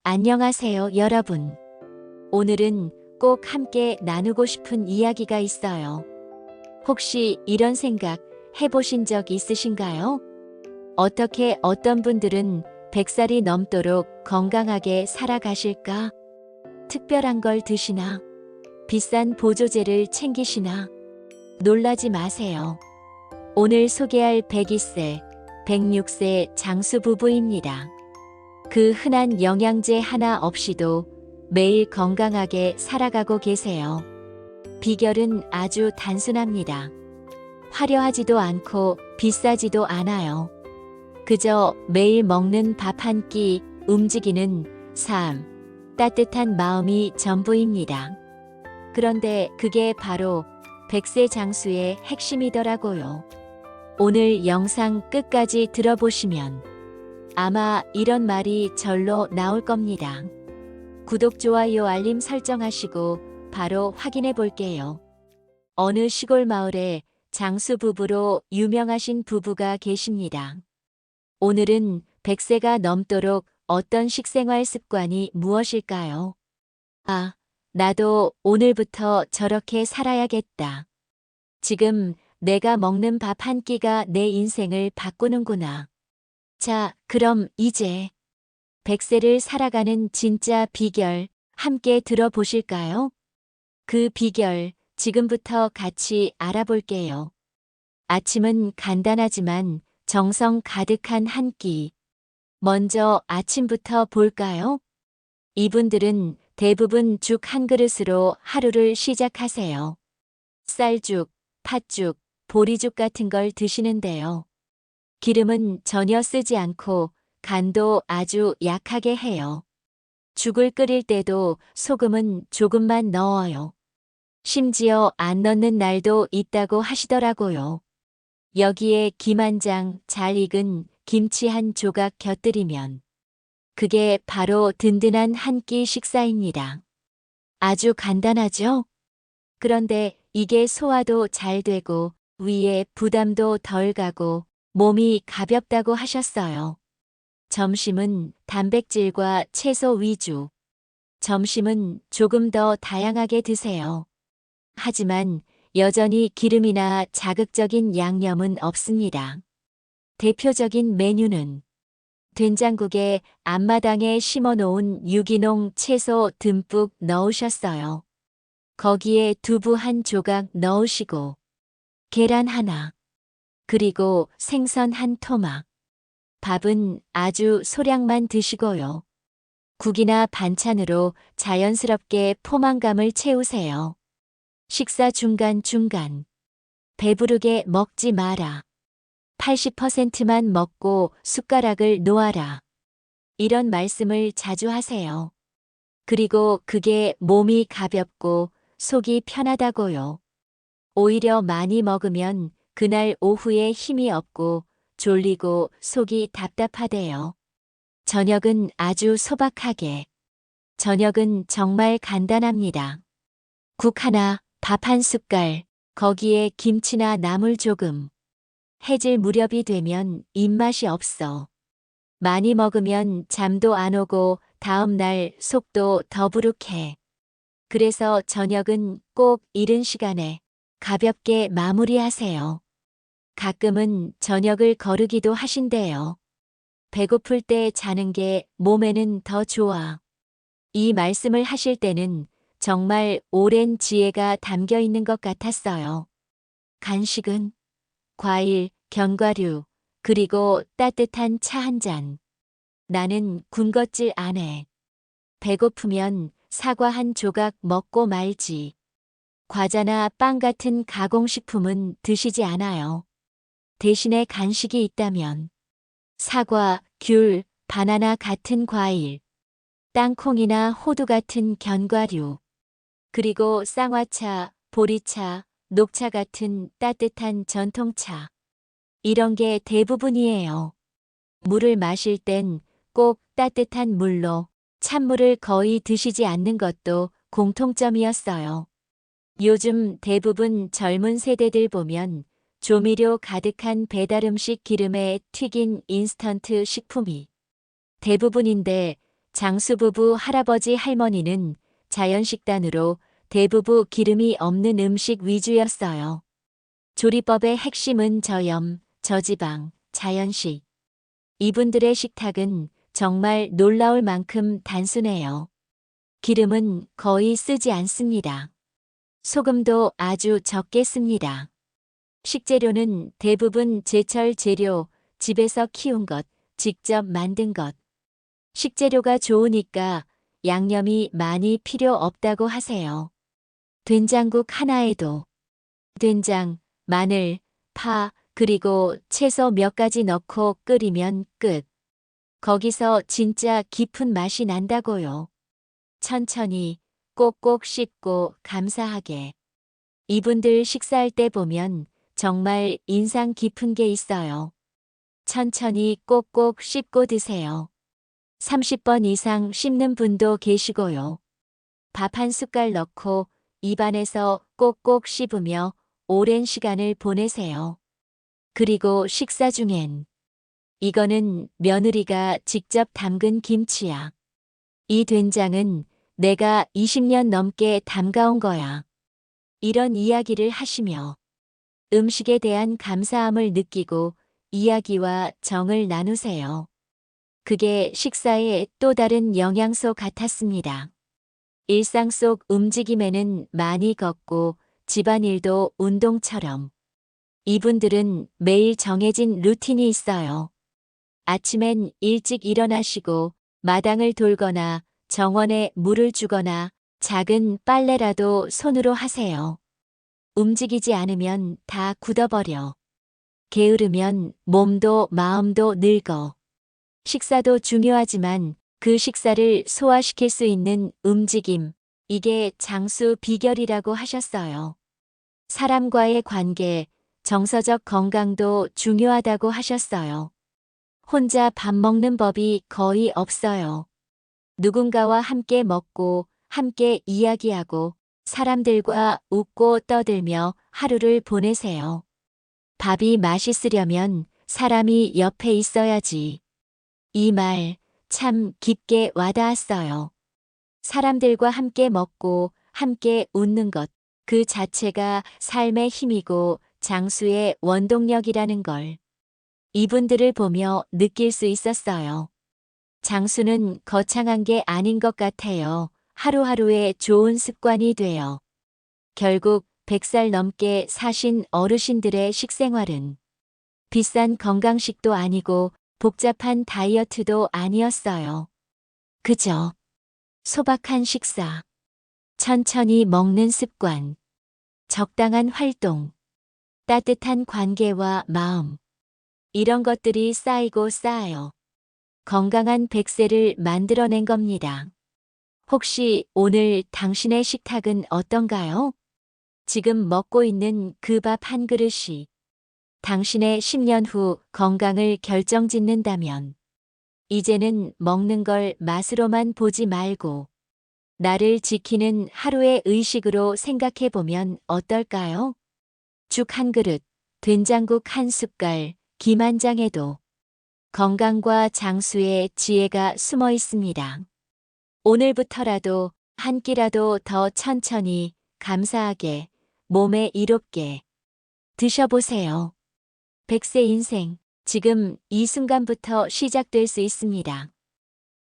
안녕하세요, 여러분. 오늘은 꼭 함께 나누고 싶은 이야기가 있어요. 혹시 이런 생각 해보신 적 있으신가요? 어떻게 어떤 분들은 100살이 넘도록 건강하게 살아가실까? 특별한 걸 드시나? 비싼 보조제를 챙기시나? 놀라지 마세요. 오늘 소개할 102세, 106세 장수 부부입니다. 그 흔한 영양제 하나 없이도 매일 건강하게 살아가고 계세요. 비결은 아주 단순합니다. 화려하지도 않고 비싸지도 않아요. 그저 매일 먹는 밥 한 끼, 움직이는 삶, 따뜻한 마음이 전부입니다. 그런데 그게 바로 100세 장수의 핵심이더라고요. 오늘 영상 끝까지 들어보시면 아마 이런 말이 절로 나올 겁니다. 구독, 좋아요, 알림 설정하시고 바로 확인해 볼게요. 어느 시골 마을에 장수 부부로 유명하신 부부가 계십니다. 오늘은 100세가 넘도록 어떤 식생활 습관이 무엇일까요? 아, 나도 오늘부터 저렇게 살아야겠다. 지금 내가 먹는 밥 한 끼가 내 인생을 바꾸는구나. 자, 그럼 이제 100세를 살아가는 진짜 비결 함께 들어보실까요? 그 비결 지금부터 같이 알아볼게요. 아침은 간단하지만 정성 가득한 한 끼. 먼저 아침부터 볼까요? 이분들은 대부분 죽 한 그릇으로 하루를 시작하세요. 쌀죽, 팥죽, 보리죽 같은 걸 드시는데요. 기름은 전혀 쓰지 않고 간도 아주 약하게 해요. 죽을 끓일 때도 소금은 조금만 넣어요. 심지어 안 넣는 날도 있다고 하시더라고요. 여기에 김 한 장, 잘 익은 김치 한 조각 곁들이면 그게 바로 든든한 한 끼 식사입니다. 아주 간단하죠? 그런데 이게 소화도 잘 되고 위에 부담도 덜 가고 몸이 가볍다고 하셨어요. 점심은 단백질과 채소 위주. 점심은 조금 더 다양하게 드세요. 하지만 여전히 기름이나 자극적인 양념은 없습니다. 대표적인 메뉴는 된장국에 앞마당에 심어놓은 유기농 채소 듬뿍 넣으셨어요. 거기에 두부 한 조각 넣으시고 계란 하나, 그리고 생선 한 토막. 밥은 아주 소량만 드시고요. 국이나 반찬으로 자연스럽게 포만감을 채우세요. 식사 중간중간. 배부르게 먹지 마라. 80%만 먹고 숟가락을 놓아라. 이런 말씀을 자주 하세요. 그리고 그게 몸이 가볍고 속이 편하다고요. 오히려 많이 먹으면 그날 오후에 힘이 없고 졸리고 속이 답답하대요. 저녁은 아주 소박하게. 저녁은 정말 간단합니다. 국 하나, 밥 한 숟갈, 거기에 김치나 나물 조금. 해질 무렵이 되면 입맛이 없어. 많이 먹으면 잠도 안 오고 다음 날 속도 더부룩해. 그래서 저녁은 꼭 이른 시간에 가볍게 마무리하세요. 가끔은 저녁을 거르기도 하신대요. 배고플 때 자는 게 몸에는 더 좋아. 이 말씀을 하실 때는 정말 오랜 지혜가 담겨 있는 것 같았어요. 간식은 과일, 견과류, 그리고 따뜻한 차 한 잔. 나는 군것질 안 해. 배고프면 사과 한 조각 먹고 말지. 과자나 빵 같은 가공식품은 드시지 않아요. 대신에 간식이 있다면 사과, 귤, 바나나 같은 과일, 땅콩이나 호두 같은 견과류, 그리고 쌍화차, 보리차, 녹차 같은 따뜻한 전통차. 이런 게 대부분이에요. 물을 마실 땐 꼭 따뜻한 물로, 찬물을 거의 드시지 않는 것도 공통점이었어요. 요즘 대부분 젊은 세대들 보면 조미료 가득한 배달음식 기름에 튀긴 인스턴트 식품이 대부분인데 장수 부부 할아버지 할머니는 자연식단으로 대부분 기름이 없는 음식 위주였어요. 조리법의 핵심은 저염, 저지방, 자연식. 이분들의 식탁은 정말 놀라울 만큼 단순해요. 기름은 거의 쓰지 않습니다. 소금도 아주 적게 씁니다. 식재료는 대부분 제철 재료, 집에서 키운 것, 직접 만든 것. 식재료가 좋으니까 양념이 많이 필요 없다고 하세요. 된장국 하나에도 된장, 마늘, 파, 그리고 채소 몇 가지 넣고 끓이면 끝. 거기서 진짜 깊은 맛이 난다고요. 천천히 꼭꼭 씹고 감사하게. 이분들 식사할 때 보면 정말 인상 깊은 게 있어요. 천천히 꼭꼭 씹고 드세요. 30번 이상 씹는 분도 계시고요. 밥 한 숟갈 넣고 입안에서 꼭꼭 씹으며 오랜 시간을 보내세요. 그리고 식사 중엔 이거는 며느리가 직접 담근 김치야. 이 된장은 내가 20년 넘게 담가온 거야. 이런 이야기를 하시며 음식에 대한 감사함을 느끼고 이야기와 정을 나누세요. 그게 식사의 또 다른 영양소 같았습니다. 일상 속 움직임에는 많이 걷고 집안일도 운동처럼. 이분들은 매일 정해진 루틴이 있어요. 아침엔 일찍 일어나시고 마당을 돌거나 정원에 물을 주거나 작은 빨래라도 손으로 하세요. 움직이지 않으면 다 굳어버려. 게으르면 몸도 마음도 늙어. 식사도 중요하지만 그 식사를 소화시킬 수 있는 움직임, 이게 장수 비결이라고 하셨어요. 사람과의 관계, 정서적 건강도 중요하다고 하셨어요. 혼자 밥 먹는 법이 거의 없어요. 누군가와 함께 먹고, 함께 이야기하고, 사람들과 웃고 떠들며 하루를 보내세요. 밥이 맛있으려면 사람이 옆에 있어야지. 이 말 참 깊게 와닿았어요. 사람들과 함께 먹고 함께 웃는 것, 그 자체가 삶의 힘이고 장수의 원동력이라는 걸 이분들을 보며 느낄 수 있었어요. 장수는 거창한 게 아닌 것 같아요. 하루하루의 좋은 습관이 돼요. 결국 100살 넘게 사신 어르신들의 식생활은 비싼 건강식도 아니고 복잡한 다이어트도 아니었어요. 그저 소박한 식사, 천천히 먹는 습관, 적당한 활동, 따뜻한 관계와 마음. 이런 것들이 쌓이고 쌓아요. 건강한 100세를 만들어낸 겁니다. 혹시 오늘 당신의 식탁은 어떤가요? 지금 먹고 있는 그 밥 한 그릇이 당신의 10년 후 건강을 결정짓는다면 이제는 먹는 걸 맛으로만 보지 말고 나를 지키는 하루의 의식으로 생각해 보면 어떨까요? 죽 한 그릇, 된장국 한 숟갈, 김 한 장에도 건강과 장수의 지혜가 숨어 있습니다. 오늘부터라도 한 끼라도 더 천천히, 감사하게, 몸에 이롭게 드셔보세요. 100세 인생, 지금 이 순간부터 시작될 수 있습니다.